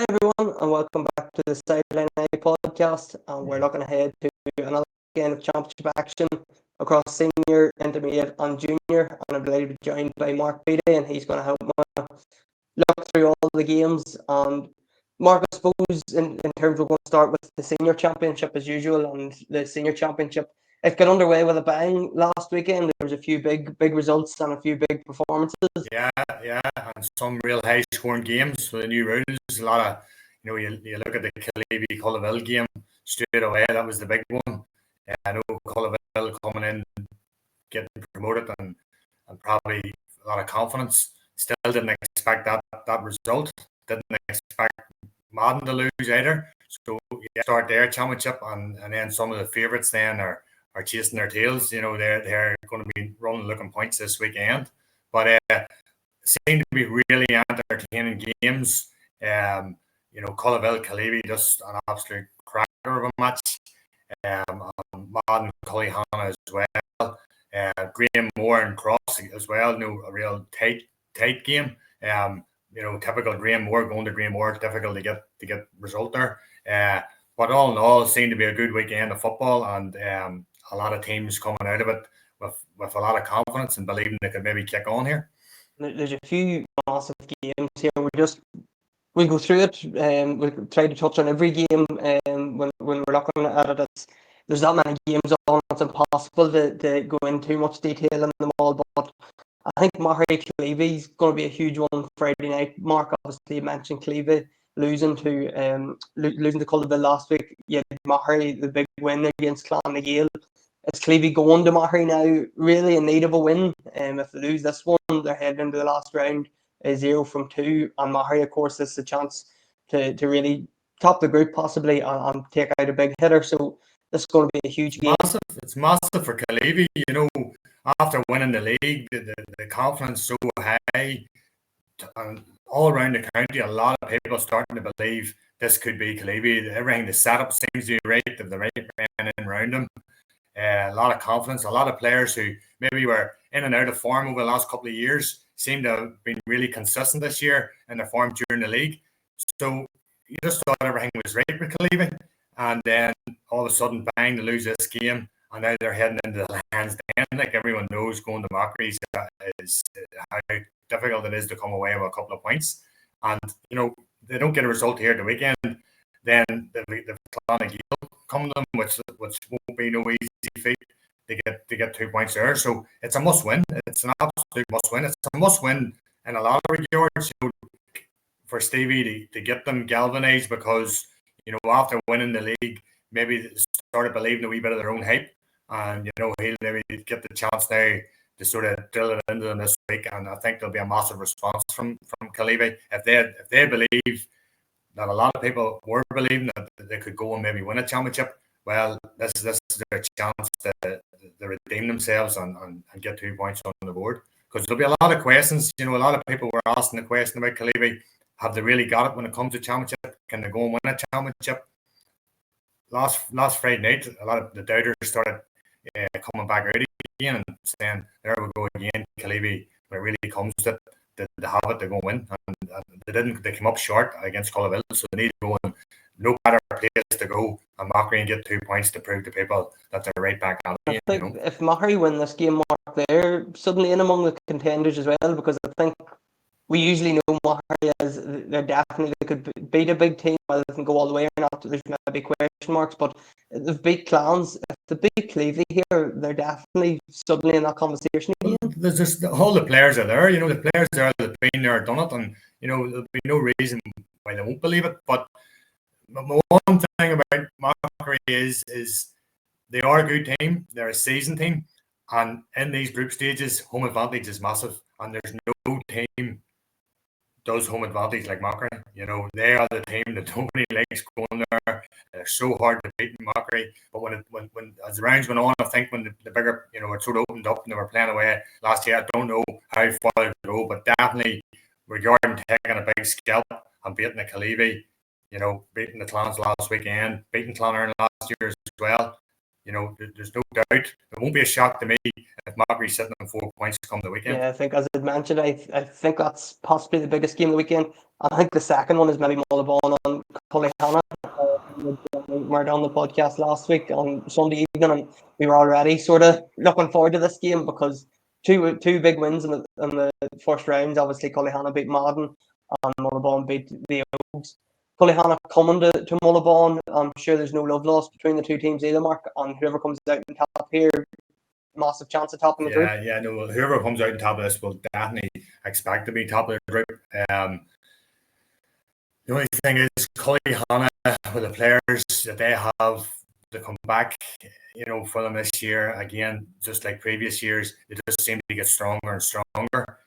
Everyone, and welcome back to the Sideline Eye podcast. And we're looking ahead to another weekend of championship action across senior, intermediate, and junior. And I'm delighted to be joined by Mark Beattie, and he's going to help me look through all the games. And Mark, I suppose, in terms of, we're going to start with the senior championship as usual. And the senior championship, it got underway with a bang last weekend. There was a few big results and a few big performances. Yeah, and some real high-scoring games with the new rules. A lot of, you look at the Killeavy Cullaville game straight away. That was the big one. I know Cullaville coming in, getting promoted, and probably a lot of confidence. Still didn't expect that result. Didn't expect Madden to lose either. So you start their championship, and then some of the favourites then are chasing their tails. They're going to be rolling looking points this weekend. But seem to be really entertaining games. Cullaville, Killeavy, just an absolute cracker of a match. Madden, Cullyhanna as well. Graham Moore and Cross as well. A real tight game. Typical Graham Moore, going to Graham Moore, difficult to get result there. But all in all, it seemed to be a good weekend of football, and a lot of teams coming out of it with a lot of confidence and believing they could maybe kick on here. There's a few massive games here. We'll go through it. We'll try to touch on every game. When we're looking at it, there's that many games on. It's impossible to go into too much detail in them all. But I think Mahari Cleavey is going to be a huge one Friday night. Mark, obviously mentioned Cleavey losing to Cullaville last week. Yeah, Mahari, the big win against Clonagale. Is Cleavey going to Mahari now really in need of a win? If they lose this one, they're heading into the last round 0 from 2. And Mahari, of course, is the chance to really top the group possibly and take out a big hitter. So this is going to be a huge game. It's massive for Killeavy. After winning the league, the confidence so high, and all around the county, a lot of people starting to believe this could be Killeavy. Everything, the setup seems to be right. The right man in around them. A lot of confidence. A lot of players who maybe were in and out of form over the last couple of years seem to have been really consistent this year in their form during the league. So you just thought everything was right with Killeavy, and then all of a sudden, bang, they lose this game, and now they're heading into the Lions Den. Like everyone knows, going to Mockery is how difficult it is to come away with a couple of points. And they don't get a result here at the weekend, then the Clonagale come to them, which won't be no easy feat to get 2 points there. So it's a must win. It's an absolute must win. It's a must win in a lot of regards, for Stevie to get them galvanized, because after winning the league, maybe they started believing a wee bit of their own hype, and he'll maybe get the chance now to sort of drill it into them this week. And I think there'll be a massive response from Killeavy if they believe that a lot of people were believing that they could go and maybe win a championship. Well, this is their chance to redeem themselves and get 2 points on the board. Because there'll be a lot of questions. A lot of people were asking the question about Killeavy. Have they really got it when it comes to championship? Can they go and win a championship? Last Friday night, a lot of the doubters started coming back out again and saying, there we go again, Killeavy, when it really comes to it, they have it, they're going to win. And they didn't. They came up short against Cullaville, so they need to go in no better place to go and Mockery and get 2 points to prove to people that they're right back at it. I think if Mockery win this game, Mark, they're suddenly in among the contenders as well, because I think we usually know Mockery as they could beat a big team, whether they can go all the way or not. There's maybe question marks, but they've beat Clans. If they beat Cleavey here, they're definitely suddenly in that conversation again. There's just all the players are there. The players there that have been there, done it, and there'll be no reason why they won't believe it. But one thing about Mockery is they are a good team. They're a seasoned team, and in these group stages, home advantage is massive, and there's no team does home advantage like Mockery. They are the team that nobody likes going there. They're so hard to beat in Mockery. But when as the rounds went on, I think when the bigger, it sort of opened up and they were playing away last year, I don't know how far they'll go, but definitely regarding taking a big scalp and beating the Killeavy, beating the Clans last weekend, beating Clonagale last year as well. there's no doubt. It won't be a shock to me if Mark's sitting on 4 points come the weekend. Yeah, I think as I mentioned, I think that's possibly the biggest game of the weekend. I think the second one is maybe Mullabone on Cullyhanna. We were on the podcast last week on Sunday evening, and we were already sort of looking forward to this game because two big wins in the first rounds. Obviously, Cullyhanna beat Madden and Mullabone beat the Oaks. Cullyhanna coming to Mullabone. I'm sure there's no love lost between the two teams either, Mark. And whoever comes out on top here, massive chance of topping the group. Yeah, no. Whoever comes out on top of this will definitely expect to be top of the group. The only thing is, Cullyhanna, with the players that they have to come back, for them this year, again, just like previous years, they just seem to get stronger and stronger.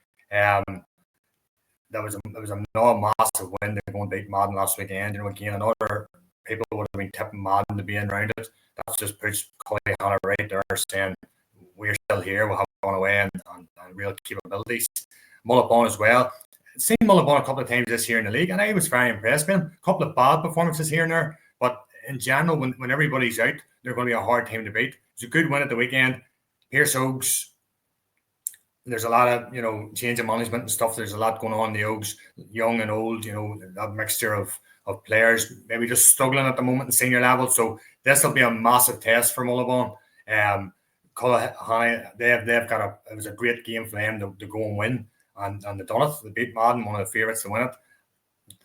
That was another massive win. They're going to beat Madden last weekend. Again, another people would have been tipping Madden to be in round it. That's just puts Cullyhanna right there, saying we're still here. We have gone away and real capabilities. Mullabone as well. I've seen Mullabone a couple of times this year in the league, and I was very impressed with him. A couple of bad performances here and there, but in general, when everybody's out, they're going to be a hard team to beat. It's a good win at the weekend. Pierce Oaks. There's a lot of change of management and stuff. There's a lot going on in the Oaks, young and old. That mixture of players maybe just struggling at the moment in senior level. So this will be a massive test for Mullabone. Cullyhanna, it was a great game for them to go and win, and they done it. They beat Madden, one of the favourites to win it.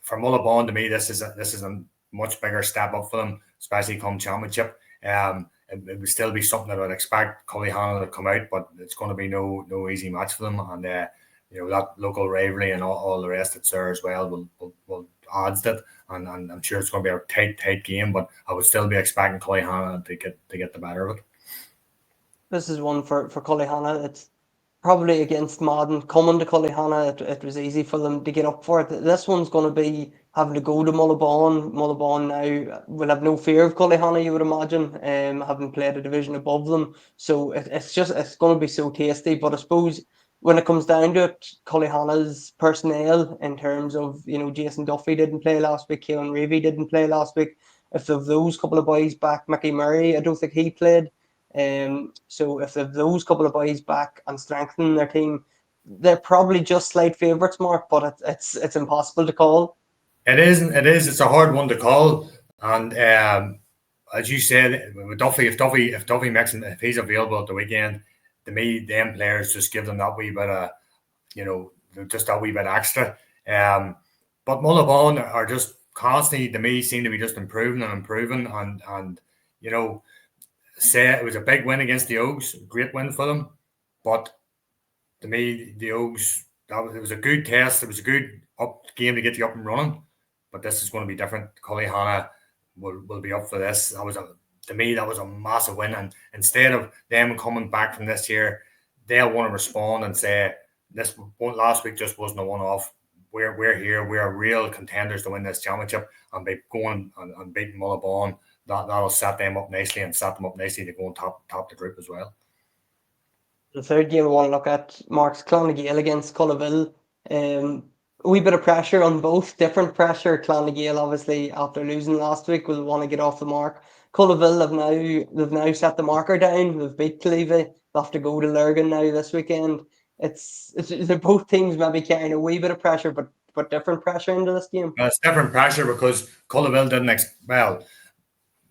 For Mullabone, to me, this is a much bigger step up for them, especially come championship. It would still be something that I would expect Cullyhanna to come out, but it's going to be no easy match for them. And that local rivalry and all the rest that's there as well will adds that. And I'm sure it's going to be a tight game, but I would still be expecting Cullyhanna to get the better of it. This is one for Cullyhanna. It's probably against Madden. Coming to Cullyhanna, it was easy for them to get up for it. This one's going to be having to go to Mullabone. Mullabone now will have no fear of Cullyhanna, you would imagine, having played a division above them. So it's going to be so tasty. But I suppose when it comes down to it, Cullyhanna's personnel in terms of, Jason Duffy didn't play last week, Keelan Reevy didn't play last week. If those couple of boys back, Mickey Murray, I don't think he played. So if they've those couple of boys back and strengthen their team, they're probably just slight favourites, Mark, but it's impossible to call. It isn't. It is. It's a hard one to call. And as you said, with Duffy, if Duffy makes him, if he's available at the weekend, to me, them players just give them that wee bit of, just that wee bit extra. But Mullabone are just constantly, to me, seem to be just improving and say it was a big win against the Oaks, great win for them. But to me, the Oaks, it was a good test. It was a good game to get you up and running. But this is going to be different. Cullyhanna will be up for this. To me, that was a massive win. And instead of them coming back from this year, they'll want to respond and say, this last week just wasn't a one-off. We're here. We are real contenders to win this championship. And by going and beating Mullabone, that'll set them up nicely to go and top the group as well. The third game we want to look at, Mark's Clonagale against Cullaville. A wee bit of pressure on both, different pressure. Clonagale, obviously, after losing last week, will want to get off the mark. Cullaville they've now set the marker down. They've beat Clevie. They'll have to go to Lurgan now this weekend. They're both teams maybe carrying a wee bit of pressure, but different pressure into this game. It's different pressure because Cullaville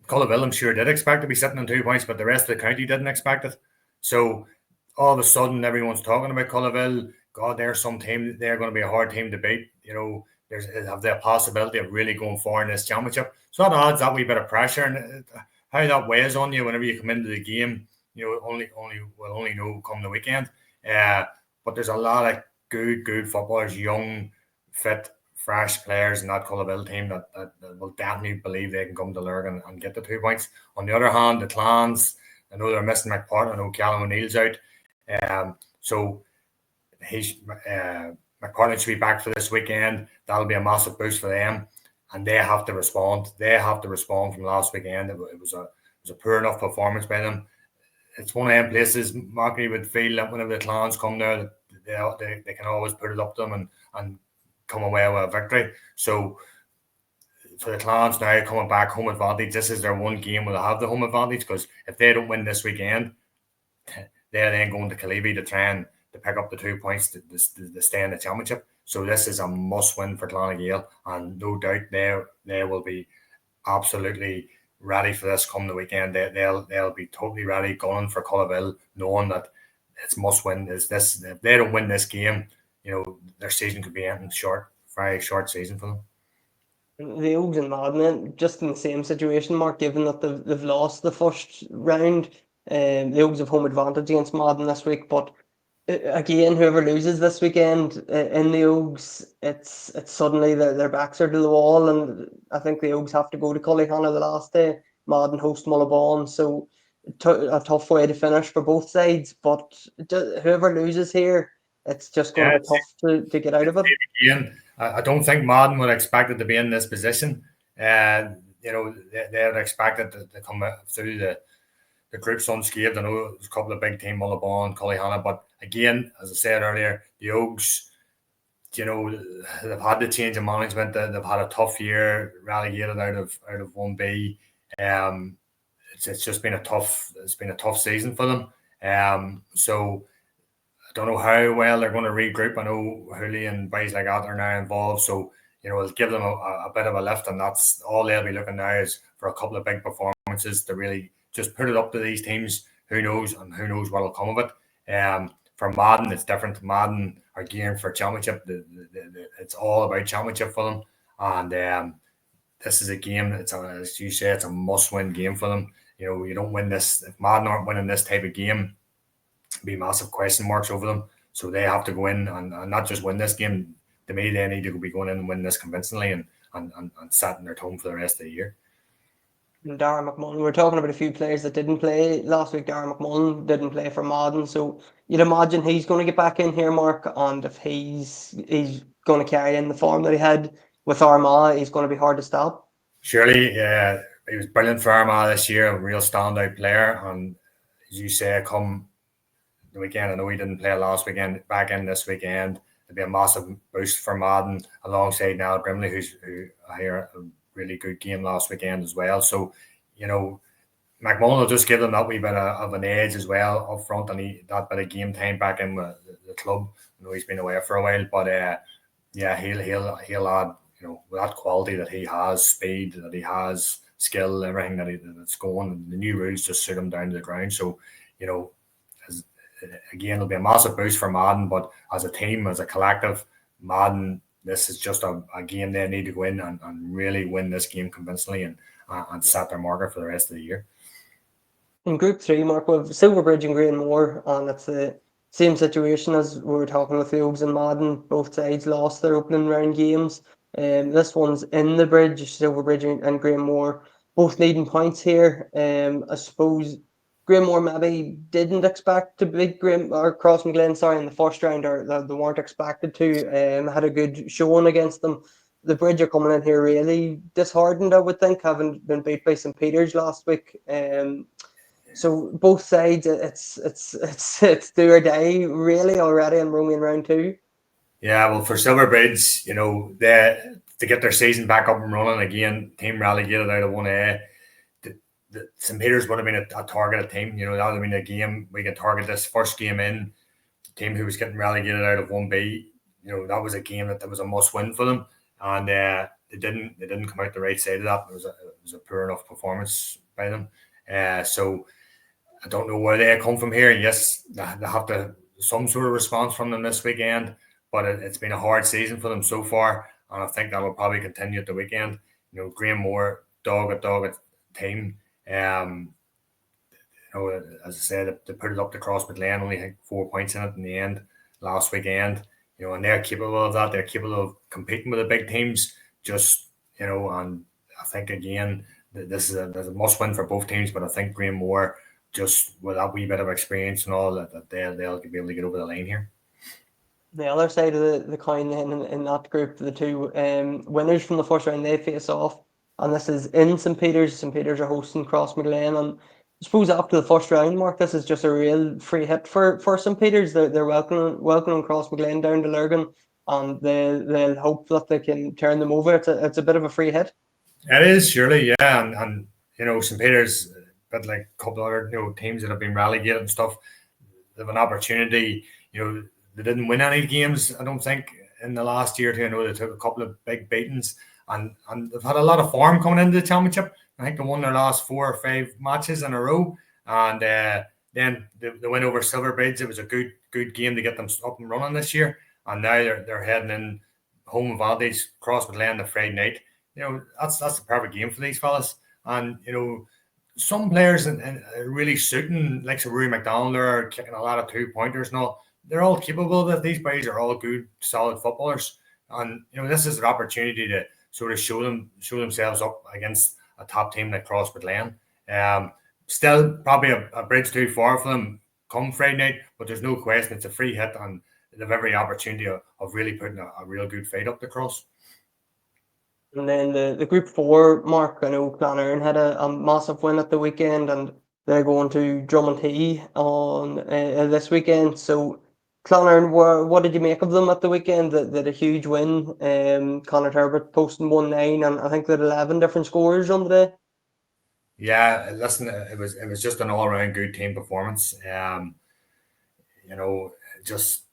Cullaville, I'm sure, did expect to be sitting on 2 points, but the rest of the county didn't expect it. So all of a sudden, everyone's talking about Cullaville. God, they're some team. They're going to be a hard team to beat. Have the possibility of really going far in this championship. So that adds that wee bit of pressure, and how that weighs on you whenever you come into the game. We'll only know come the weekend. But there's a lot of good footballers, young, fit, fresh players in that Cullaville team that will definitely believe they can come to Lurgan and get the 2 points. On the other hand, the Clans, I know they're missing McPartland. I know Callum O'Neill's out. So McPartland should be back for this weekend. That'll be a massive boost for them. And they have to respond. They have to respond from last weekend. It was a poor enough performance by them. It's one of them places, Marky would feel that whenever the Clans come there, that they can always put it up to them and come away with a victory. So for the Clans now coming back home advantage, this is their one game where they have the home advantage, because if they don't win this weekend, they're then going to Caleeby to try and to pick up the 2 points to stay in the championship. So this is a must win for Clonagale, and no doubt they will be absolutely ready for this come the weekend. They'll be totally ready, going for Cullaville, knowing that it's must win. Is this, if they don't win this game, their season could be ending short, very short season for them. The Oaks and Madden just in the same situation, Mark, given that they've lost the first round. The Oaks have home advantage against Madden this week, but again, whoever loses this weekend in the Oaks, it's suddenly their backs are to the wall, and I think the Oaks have to go to Cullyhanna the last day. Madden host Mullabon, so a tough way to finish for both sides. But whoever loses here, it's just going to be tough to get out of it. Again, I don't think Madden would expect it to be in this position. They're expected to come through the groups unscathed. I know there's a couple of big teams, Mullabon, Cullyhanna, but again, as I said earlier, the Oaks, they've had the change of management. They've had a tough year, relegated out of 1B. It's just been a tough season for them. So I don't know how well they're going to regroup. I know Hooley and guys like that are now involved, so it'll give them a bit of a lift, and that's all they'll be looking now is for a couple of big performances to really just put it up to these teams. Who knows what will come of it. For Madden, it's different. Madden are gearing for championship. It's all about championship for them, and this is a game. As you say, it's a must-win game for them. You don't win this, if Madden aren't winning this type of game, be massive question marks over them. So they have to go in and not just win this game. To me, they need to be going in and win this convincingly and setting their tone for the rest of the year. And Darren McMullen, we were talking about a few players that didn't play last week. Darren McMullen didn't play for Madden, so you'd imagine he's going to get back in here, Mark. And if he's going to carry in the form that he had with Armagh, he's going to be hard to stop. Surely, he was brilliant for Armagh this year, a real standout player. And as you say, come the weekend, I know he didn't play last weekend, back in this weekend, there'd be a massive boost for Madden alongside Niall Grimley, who I hear a really good game last weekend as well. So, McMullen will just give them that wee bit of an edge as well up front, and that bit of game time back in with the club. I know he's been away for a while, but he'll add, with that quality that he has, speed that he has, skill, everything that's going, and the new rules just suit him down to the ground. So, again, it'll be a massive boost for Madden, but as a team, as a collective, Madden, this is just a game they need to go in and really win this game convincingly and set their marker for the rest of the year. In Group 3, Mark, we have Silverbridge and Greenmore, and it's the same situation as we were talking with the Oaks and Madden. Both sides lost their opening round games. This one's in the bridge. Silverbridge and Greenmore both needing points here. I suppose Greenmore maybe didn't expect to beat Crossmaglen, in the first round, or they weren't expected to. Had a good showing against them. The Bridge are coming in here really disheartened, I would think, having been beat by St. Peter's last week. So both sides, it's do or die really already in Romeo in round 2. Yeah, well, for Silverbridge, to get their season back up and running again, team relegated out of 1A. The St. Peter's would have been a targeted team. That would have been a game we could target this first game in. The team who was getting relegated out of 1B, that was a game that was a must win for them, and they didn't come out the right side of that. It was a poor enough performance by them. So I don't know where they come from here. Yes, they have some sort of response from them this weekend, but it's been a hard season for them so far, and I think that will probably continue at the weekend. Greenmore, dogged team. As I said, they put it up to Crossmaglen, only had 4 points in it in the end last weekend. And they're capable of that. They're capable of competing with the big teams. And I think again, this is a must win for both teams. But I think Greenmore, just with that wee bit of experience and all, that they'll be able to get over the line here. The other side of the coin then in that group, the two winners from the first round, they face off. And this is in St. Peter's. St. Peter's are hosting Crossmaglen. And I suppose after the first round, Mark, this is just a real free hit for St. Peter's. They're welcoming Crossmaglen down to Lurgan, and they'll hope that they can turn them over. It's a bit of a free hit. It is surely, yeah, and St. Peter's, but like a couple other teams that have been relegated and stuff, they have an opportunity. They didn't win any games, I don't think, in the last year or two. I know they took a couple of big beatings, and they've had a lot of form coming into the championship. I think they won their last 4 or 5 matches in a row, and then the win over Silverbridge. It was a good game to get them up and running this year, and now they're heading in home advantage cross with Glen the Friday night. That's the perfect game for these fellas, and some players in really suiting, like Rory McDonald, are kicking a lot of 2 pointers and all. They're all capable of it. These boys are all good, solid footballers, and this is an opportunity to sort of show themselves up against a top team like Crosswood Lane. Still, probably a bridge too far for them come Friday night, but there's no question it's a free hit, and they have every opportunity of really putting a real good fight up the cross. And then the Group 4, Mark, I know Clonard had a massive win at the weekend, and they're going to Drummond on this weekend. So, Clonard, what did you make of them at the weekend? They had a huge win. Conor Herbert posting 1-9, and I think they had 11 different scores on the day. Yeah, listen, it was just an all around good team performance. Just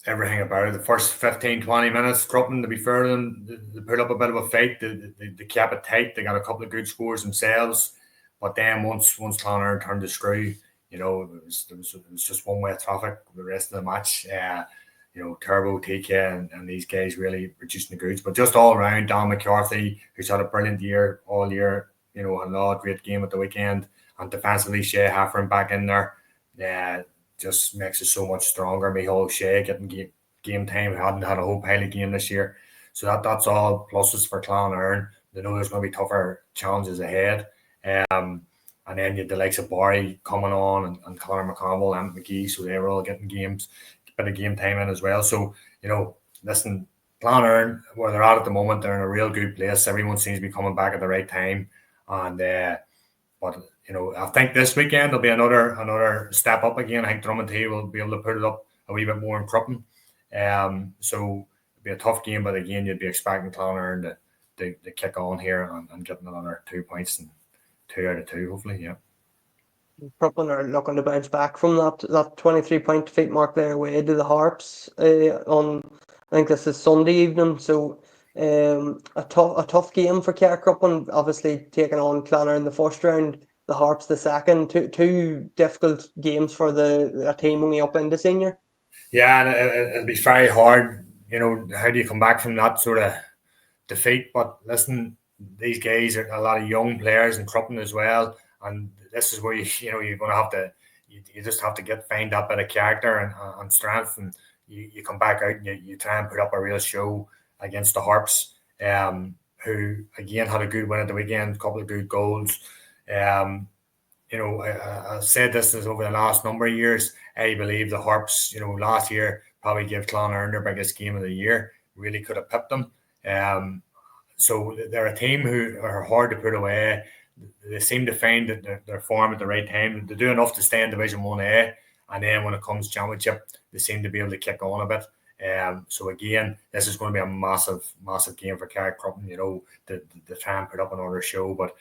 everything about it. The first 15, 20 minutes, Crupman, to be fair to them, they put up a bit of a fight. They kept it tight. They got a couple of good scores themselves. But then once Connor turned the screw, it was just one way of traffic the rest of the match. Turbo, TK, and these guys really reducing the goods. But just all around, Don McCarthy, who's had a brilliant year all year, had a great game at the weekend. And defensively, Shea Haffern back in there. Just makes it so much stronger. Micheál Shea getting game time. Hadn't had a whole pile of game this year. So that's all pluses for Clonard. They know there's going to be tougher challenges ahead. And then you had the likes of Barry coming on and Conor McConville and McGee. So they were all getting games, a bit of game time in as well. So, listen, Clonard, where they're at the moment, they're in a real good place. Everyone seems to be coming back at the right time. And but I think this weekend there'll be another step up again. I think Drummond will be able to put it up a wee bit more in Crupton. So it'll be a tough game, but again, you'd be expecting Clonard to kick on here and get another 2 points and 2 out of 2, hopefully. Yeah. Crupton are looking to bounce back from that 23-point defeat, Mark, their way to the Harps on, I think this is Sunday evening. So a tough game for Care Crupton, obviously taking on Clonard in the first round, the Harps the second. Two difficult games for a team only up into senior. Yeah, and it'll be very hard. How do you come back from that sort of defeat? But listen, these guys are a lot of young players in Crupton as well, and this is where you're going to have to you just have to find that bit of character and strength, and you come back out and you try and put up a real show against the Harps, who again had a good win at the weekend, a couple of good goals. I said this is over the last number of years. I believe the Harps, last year probably gave Clonard their biggest game of the year. Really could have pipped them. So they're a team who are hard to put away. They seem to find that their form at the right time. They do enough to stay in Division 1A, and then when it comes to Championship, they seem to be able to kick on a bit. So again, this is going to be a massive, massive game for Carrick Crupton, to try and put up another show, but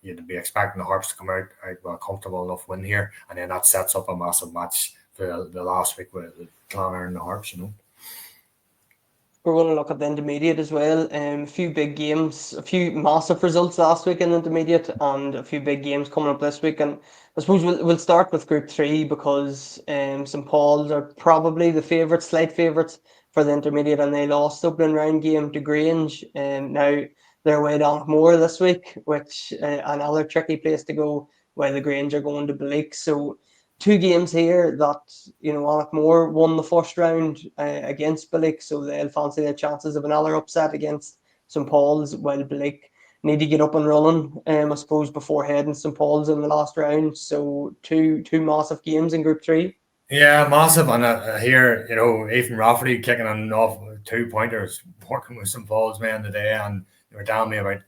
you'd be expecting the Harps to come out with a comfortable enough win here, and then that sets up a massive match for the last week with Clonard and the Harps, We're going to look at the intermediate as well. A few big games, a few massive results last week in the intermediate, and a few big games coming up this week. And I suppose we'll start with Group 3 because St. Paul's are probably the slight favourites for the intermediate, and they lost the opening round game to Grange. Now they're away down more this week, which another tricky place to go, while the Grange are going to Bleak. So 2 games here that, Allochmore won the first round against Bleak, so they'll fancy their chances of another upset against St. Paul's, while Bleak need to get up and running, I suppose, before heading St. Paul's in the last round. So two massive games in Group 3. Yeah, massive. And here, Ethan Rafferty kicking an off 2-pointers, working with St. Paul's man today, and they were telling me about,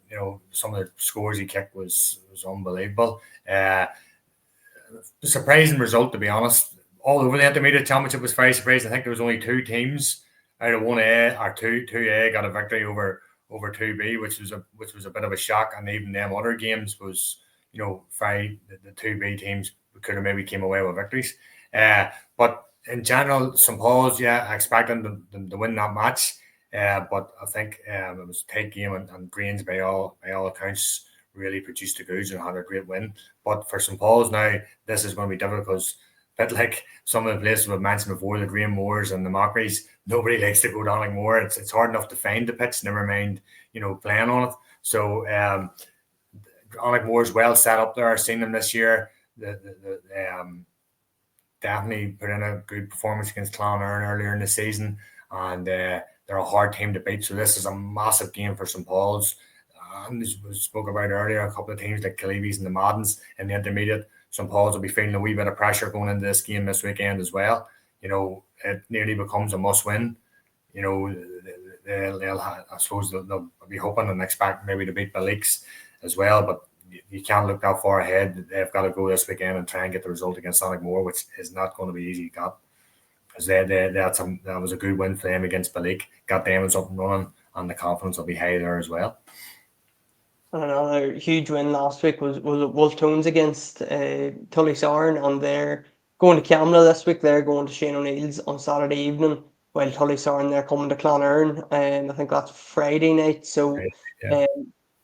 some of the scores he kicked was unbelievable. The surprising result, to be honest, all over the intermediate championship was very surprising. I think there was only 2 teams out of 1A or 2A got a victory over over 2B, which was a bit of a shock. And even them other games was, the 2B teams could have maybe came away with victories. But in general, St. Paul's, yeah, I expected them to win that match. But I think it was a tight game, and Greens, by all accounts, really produced the goods and had a great win. But for St. Paul's now, this is going to be difficult because, a bit like some of the places we've mentioned before, the Green Moors and the Mockeries, nobody likes to go down like more. It's hard enough to find the pitch, never mind, playing on it. So Alec Moore's well set up there. I've seen them this year. Definitely put in a good performance against Clonerne earlier in the season, and they're a hard team to beat. So this is a massive game for St. Paul's. And as we spoke about earlier, a couple of teams like Caleby's and the Maddens in the intermediate, St. Paul's will be feeling a wee bit of pressure going into this game this weekend as well. It nearly becomes a must-win. I suppose they'll be hoping and expect maybe to beat Bally's as well, but you can't look that far ahead. They've got to go this weekend and try and get the result against Alec which is not going to be easy to get. Because that was a good win for them against Bally's. Got them up and running, and the confidence will be high there as well. And another huge win last week was Wolf Tones against Tullysarn, and they're going to Camla this week. They're going to Shane O'Neill's on Saturday evening, while Tullysarn they're coming to Clonerne, and I think that's Friday night. So yeah.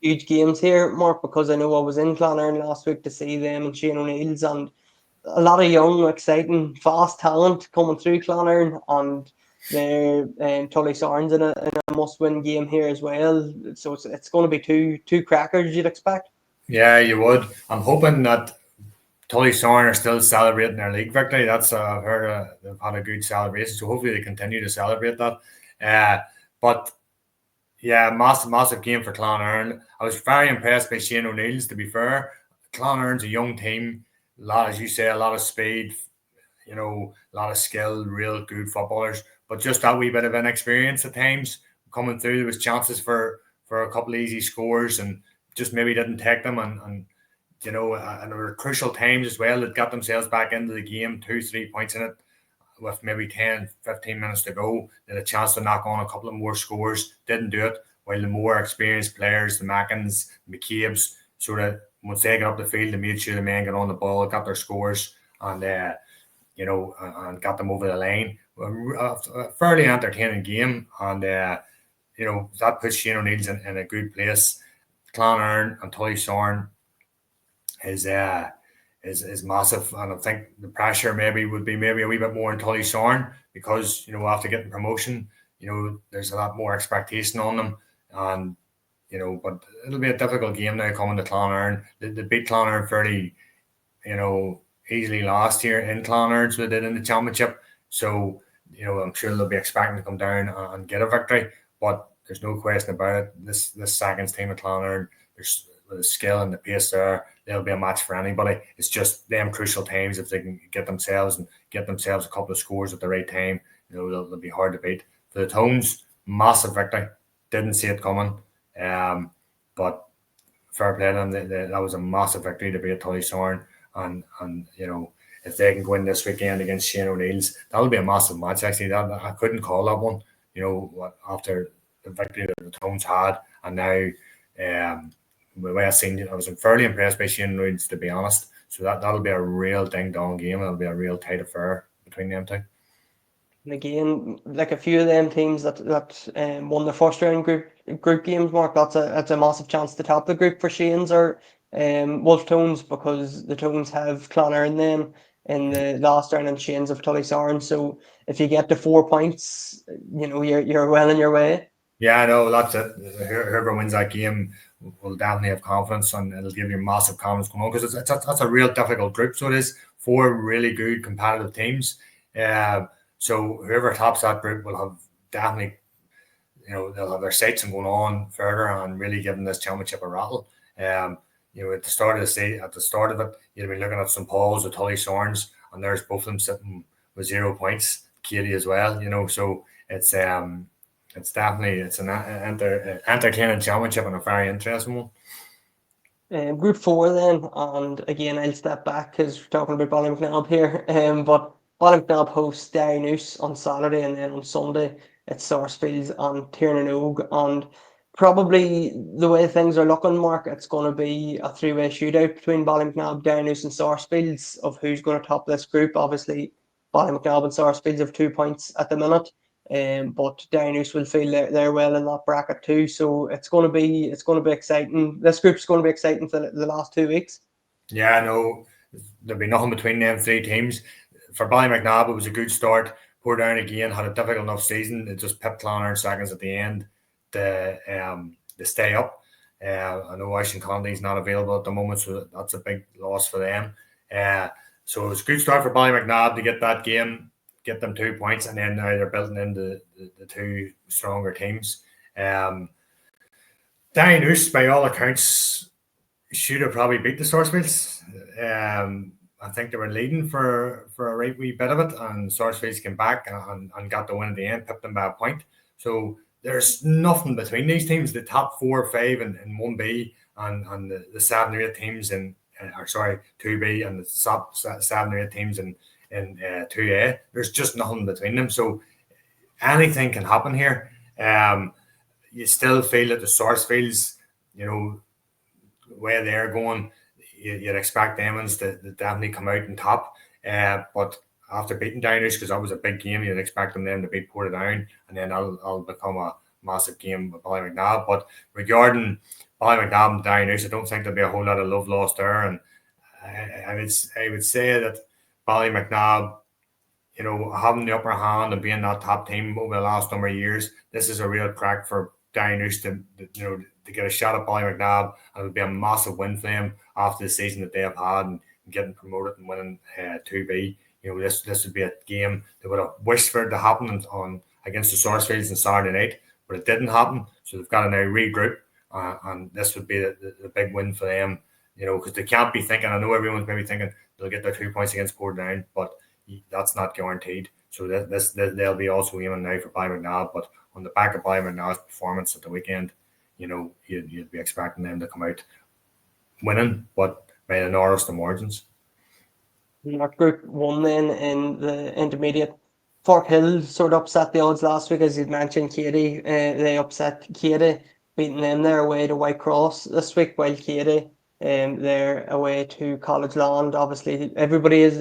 Huge games here, Mark, because I know I was in Clonerne last week to see them and Shane O'Neill's, and a lot of young, exciting, fast talent coming through Clonerne, and they're Tullysarn's in a must-win game here as well. So it's going to be two crackers, you'd expect. Yeah, you would. I'm hoping that Tullysarn are still celebrating their league victory. That's I've heard they've had a good celebration, so hopefully they continue to celebrate that. But yeah, massive game for Clonerne. I was very impressed by Shane O'Neill's, to be fair. Clonerne's a young team, as you say, a lot of speed, a lot of skill, real good footballers, but just that wee bit of inexperience at times coming through. There was chances for a couple of easy scores and just maybe didn't take them, and there were crucial times as well that got themselves back into the game, 2-3 points in it with maybe 10, 15 minutes to go. They had a chance to knock on a couple of more scores, didn't do it, while the more experienced players, the Mackins, the McCabe's, sort of, once they got up the field, they made sure the men got on the ball, got their scores, and and got them over the line. A fairly entertaining game, and that puts Shane O'Neill's in a good place. Clonerne and Tullysarn is massive, and I think the pressure would be a wee bit more in Tullysarn because after getting promotion, there's a lot more expectation on them, and but it'll be a difficult game now coming to Clonerne. They beat Clonerne fairly easily last year in Clonerne, so they did in the championship. So I'm sure they'll be expecting to come down and get a victory, but there's no question about it. This second team at Clonerne, there's the skill and the pace there. They'll be a match for anybody. It's just them crucial times. If they can get themselves a couple of scores at the right time, they'll be hard to beat. For the Tones, massive victory. Didn't see it coming, but fair play to them. That was a massive victory to beat Tullysarn, and if they can go in this weekend against Shane O'Neill's, that'll be a massive match. Actually, I couldn't call that one. After the victory that the Tones had, and now. The way I seen it, I was fairly impressed by Shane O'Neill's, to be honest. So that'll be a real ding-dong game. It'll be a real tight affair between them two. And again, like a few of them teams that won their first round group games, Mark, that's a massive chance to top the group for Shane's or Wolf Tones, because the Tones have Clonerne then in the last round and Shane's of Tullysarn. So if you get to 4 points, you're well on your way. Yeah, I know, that's it. Whoever wins that game will definitely have confidence, and it'll give you massive confidence going on, because that's a real difficult group. So it is 4 really good competitive teams. So whoever tops that group will have definitely, they'll have their sights on going on further and really giving this championship a rattle. At the start of it, you'll be looking at St. Paul's or Tullysarn's, and there's both of them sitting with 0 points. Katie as well, so it's definitely an entertaining championship and a very interesting one. Group 4 then, and again I'll step back because we're talking about Ballymacnabb here. But Ballymacnabb hosts Derrynoose on Saturday, and then on Sunday it's Sarsfields and Tiernan And Probably the way things are looking, Mark, it's going to be a three-way shootout between Ballymacnab, Downhouse and Sarsfields of who's going to top this group. Obviously, Ballymacnab and Sarsfields have 2 points at the minute, but Downhouse will feel they're well in that bracket too. So it's going to be exciting. This group's going to be exciting for the last 2 weeks. Yeah, no, there'll be nothing between them three teams. For Ballymacnab, it was a good start. Portadown again had a difficult enough season. It just pipped Clonard in seconds at the end to stay up. I know Ashton Conley's not available at the moment, so that's a big loss for them. So it was a good start for Ballymacnab to get that game, get them 2 points, and then now they're building into the two stronger teams. Downhouse, by all accounts, should have probably beat the Sarsfields. I think they were leading for a right wee bit of it, and Sarsfields came back and got the win at the end, pipped them by a point. So there's nothing between these teams. The top 4 or 5 in 1B and the 7 or 8 teams in, 2B and the top 7 or 8 teams in 2A. There's just nothing between them. So anything can happen here. You still feel that the Sarsfields, where they're going, you'd expect them to definitely come out and top. But after beating Downhouse, because that was a big game, you'd expect them to beat Portadown, and then that'll become a massive game with Ballymacnab. But regarding Ballymacnab and Downhouse, I don't think there'll be a whole lot of love lost there. And I would say that Ballymacnab, having the upper hand and being that top team over the last number of years, this is a real crack for Downhouse to get a shot at Ballymacnab, and it would be a massive win for them after the season that they have had and getting promoted and winning 2B. This would be a game they would have wished for it to happen on against the Sarsfields on Saturday night, but it didn't happen. So they've got to now regroup, and this would be the big win for them. Because they can't be thinking. I know everyone's maybe thinking they'll get their 2 points against Portadown, but that's not guaranteed. So they'll be also aiming now for Ballymacnab, but on the back of Ballymacnab's performance at the weekend, you'd be expecting them to come out winning, but by the narrowest of margins. Group 1 then in the intermediate, Forkhill sort of upset the odds last week, as you mentioned, Katie. They upset Katie, beating them their away to Whitecross this week, while Katie they're away to College Land. Obviously, everybody is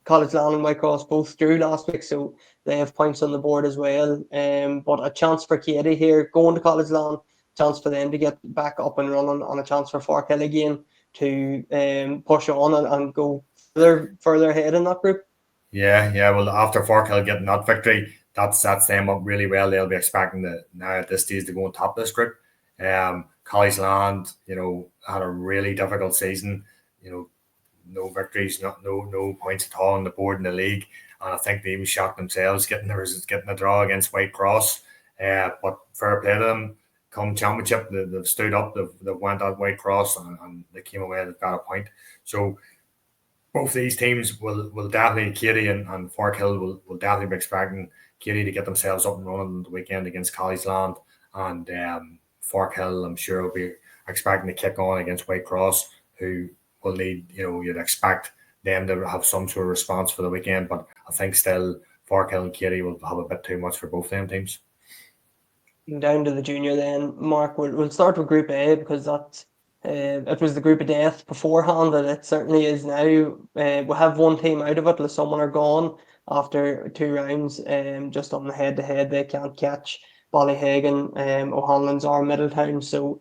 College Land and Whitecross both drew last week, so they have points on the board as well. But a chance for Katie here going to College Land, chance for them to get back up and running, and a chance for Forkhill again to push on and go further ahead in that group. Yeah. Well, after Forkhill getting that victory, that sets them up really well. They'll be expecting now at this stage to go on top of this group. College Land, had a really difficult season. No victories, no points at all on the board in the league, and I think they even shocked themselves getting a draw against Whitecross. But fair play to them. Come championship, they've stood up. They've went at Whitecross and they came away. They've got a point. So both these teams will definitely, Katie and Forkhill will definitely be expecting Katie to get themselves up and running on the weekend against College Land, and Forkhill, I'm sure, will be expecting to kick on against Whitecross, who will need, you'd expect them to have some sort of response for the weekend, but I think still Forkhill and Katie will have a bit too much for both them teams. Down to the junior then, Mark. We'll start with Group A, because that it was the group of death beforehand, and it certainly is now. We have one team out of it. Someone are gone after 2 rounds. Just on the head-to-head, they can't catch Ballyhagan, O'Hanlon's or Middletown. So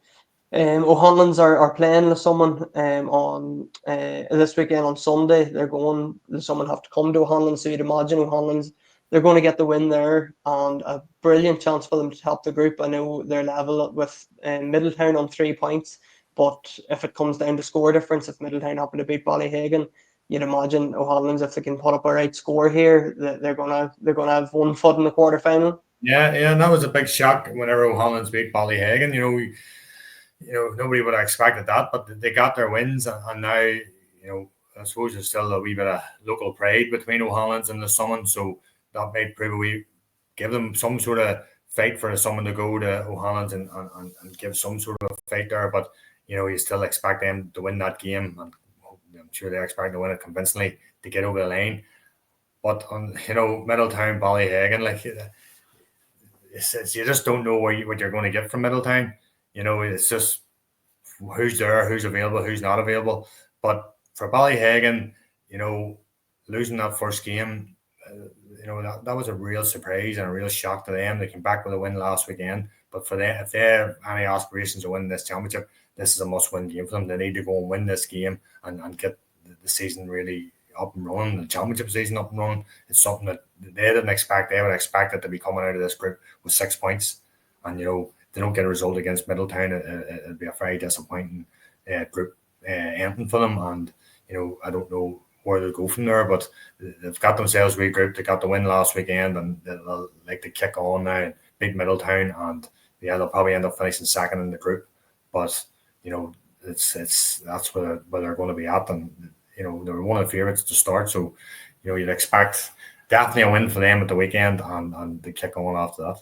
O'Hanlon's are playing someone on this weekend on Sunday. They're going. Someone have to come to O'Hanlon, so you'd imagine O'Hanlon's, they're going to get the win there, and a brilliant chance for them to top the group. I know they're level with Middletown on 3 points, but if it comes down to score difference, if Middletown happen to beat Ballyhagan, you'd imagine O'Hanlon's, if they can put up a right score here, they're gonna have 1 foot in the quarterfinal. Yeah, and that was a big shock whenever O'Hanlon's beat Ballyhagan. Nobody would have expected that, but they got their wins, and now, I suppose there's still a wee bit of local pride between O'Hanlon's and the Summon, so that might probably give them some sort of fight for the Summon to go to O'Hanlon's and give some sort of fight there, but you still expect them to win that game, and I'm sure they expect to win it convincingly to get over the line. But on Middletown, Ballyhagan, you just don't know what you're going to get from Middletown. It's just who's there, who's available, who's not available. But for Ballyhagan, losing that first game, that was a real surprise and a real shock to them. They came back with a win last weekend. But for them, if they have any aspirations of winning this championship, this is a must-win game for them. They need to go and win this game and get the season really up and running, the championship season up and running. It's something that they didn't expect. They would expect it to be coming out of this group with 6 points. And, if they don't get a result against Middletown, it'd be a very disappointing group ending for them. And, I don't know where they'll go from there, but they've got themselves regrouped. They got the win last weekend, and they'll like to kick on now and beat Middletown. And, they'll probably end up finishing second in the group. But, that's where they're going to be at. And, they were one of the favourites to start. So, you'd expect definitely a win for them at the weekend and they kick on after that.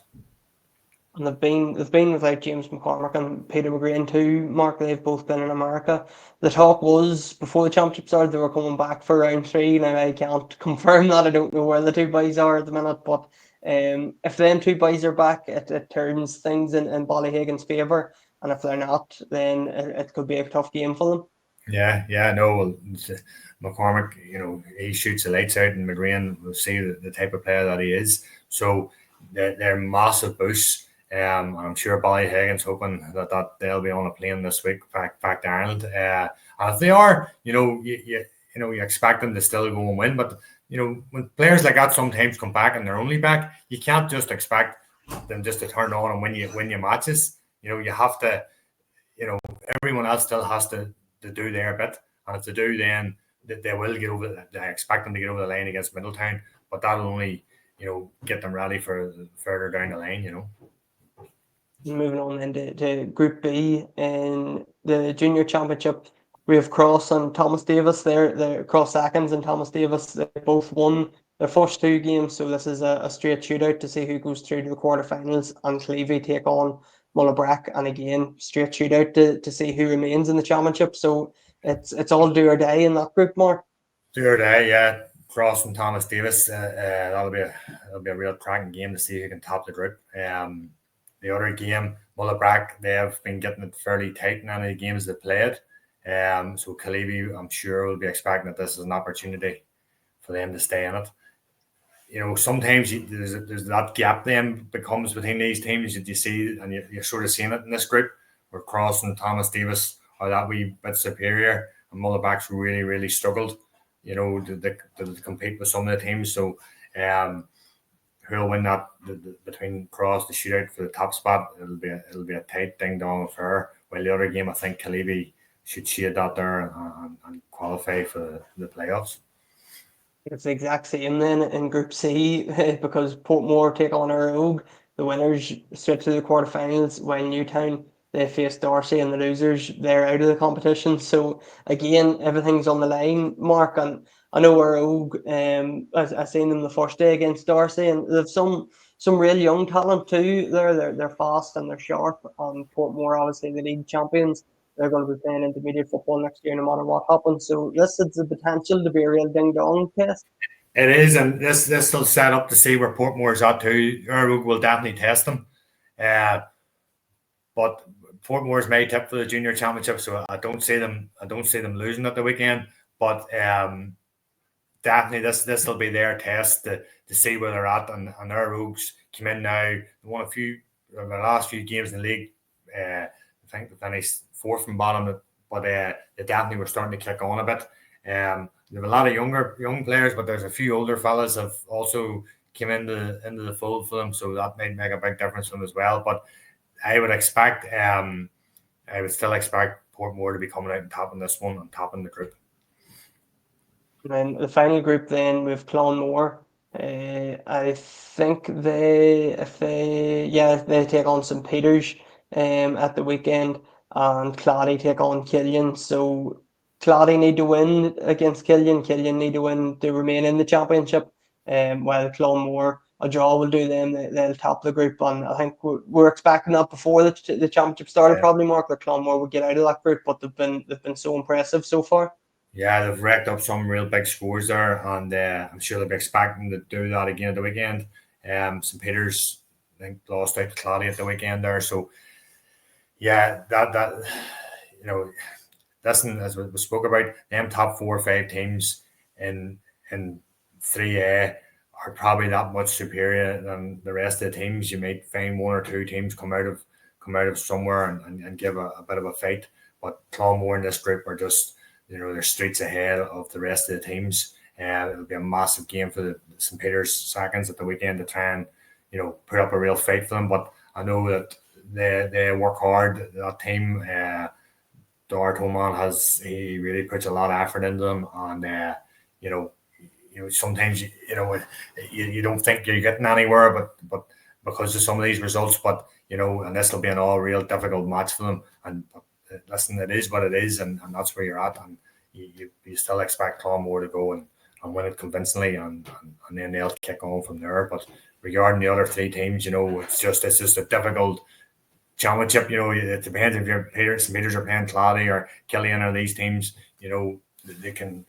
And they've been without James McCormick and Peter McGrane too, Mark. They've both been in America. The talk was before the championship started they were coming back for round 3. Now I can't confirm that. I don't know where the two boys are at the minute, but if them two boys are back, it turns things in Ballyhagan's favour. And if they're not, then it could be a tough game for them. Yeah, no. Well, McCormick, he shoots the lights out, and McGrane will see the type of player that he is. So they're massive boosts. I'm sure Ballyhagan's hoping that they'll be on a plane this week back to Ireland. And if they are, you expect them to still go and win. But when players like that sometimes come back and they're only back, you can't just expect them just to turn on and win your matches. You have to. Everyone else still has to do their bit, and if they do, then they will get over. I expect them to get over the line against Middletown, but that'll only get them ready for further down the line. Moving on then to Group B in the Junior Championship, we have Cross and Thomas Davis. They're Cross Atkins and Thomas Davis. They both won their first 2 games, so this is a straight shootout to see who goes through to the quarterfinals. And Clevie take on Mullabrack, and again straight shootout to see who remains in the championship. So it's all do or die in that group, Mark. Do or die, yeah. Cross and Thomas Davis. That'll be a real cracking game to see who can top the group. The other game, Mullabrack, they have been getting it fairly tight in any games they've played. So Clevie, I'm sure, will be expecting that this is an opportunity for them to stay in it. Sometimes there's that gap then becomes between these teams that you see, and you're sort of seeing it in this group where Cross and Thomas Davis are that wee bit superior, and Mullabrack's really, really struggled, to compete with some of the teams. So, who'll win that between Cross, the shootout for the top spot? It'll be a tight ding dong affair. While the other game, I think Clevie should shade that there and qualify for the playoffs. It's the exact same then in Group C because Portmore take on Rogue. The winners straight to the quarterfinals, while Newtown they face Darcy, and the losers they're out of the competition. So again, everything's on the line, Mark. And I know Rogue. I seen them the first day against Darcy, and they've some real young talent too. They're fast and they're sharp. And Portmore, obviously the league champions. They're going to be playing intermediate football next year, no matter what happens. So this has the potential to be a real ding-dong test. It is, and this will set up to see where Portmore's at too. Rogue will definitely test them. But Portmore's my tip for the junior championship, so I don't see them losing at the weekend. But definitely this will be their test to see where they're at, and their Rogues come in now. They won the last few games in the league. I think they finished 4th from bottom, but they definitely were starting to kick on a bit. They have a lot of young players, but there's a few older fellas have also came into the fold for them, so that might make a big difference for them as well. But I would still expect Portmore to be coming out and topping this one and topping the group. And then the final group, then with Clonmore. I think they take on St Peters at the weekend, and Clady take on Killian. So Clady need to win against Killian. Killian need to win to remain in the championship. While Clonmore, a draw will do them. They'll top the group, and I think we're expecting that before the championship started. Probably, Mark, that Clonmore would get out of that group, but they've been so impressive so far. Yeah, they've racked up some real big scores there, and I'm sure they'll be expecting to do that again at the weekend. St Peters, think lost out to Clady at the weekend there. So yeah, that you know, listen, as we spoke about, them top 4 or 5 teams in in 3A are probably that much superior than the rest of the teams. You might find 1 or 2 teams come out of somewhere and give a bit of a fight. But Clonmore in this group are just, they're streets ahead of the rest of the teams. It'll be a massive game for the St. Peter's Seconds at the weekend to try and, put up a real fight for them. But I know that they work hard, that team. Dart Holman he really puts a lot of effort into them, and you know sometimes you don't think you're getting anywhere, but because of some of these results, but and this will be an all real difficult match for them. And listen, it is what it is, and that's where you're at, and you still expect Clonmore to go and win it convincingly, and then they'll kick on from there. But regarding the other 3 teams, it's just a difficult championship. It depends if St. Peters are playing Clady or Killian or these teams. They can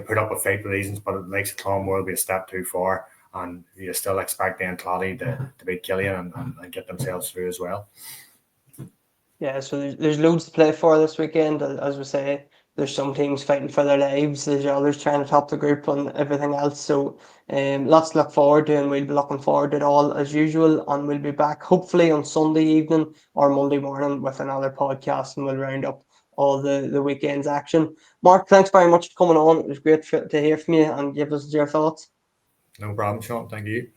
put up a fight with these, but it makes Clonmore will be a step too far, and you still expect then Clady to beat Killian and get themselves through as well. Yeah, so there's loads to play for this weekend. As we say, there's some teams fighting for their lives. There's others trying to top the group and everything else. So lots to look forward to, and we'll be looking forward to it all as usual. And we'll be back hopefully on Sunday evening or Monday morning with another podcast, and we'll round up all the weekend's action. Mark, thanks very much for coming on. It was great to hear from you and give us your thoughts. No problem, Sean. Thank you.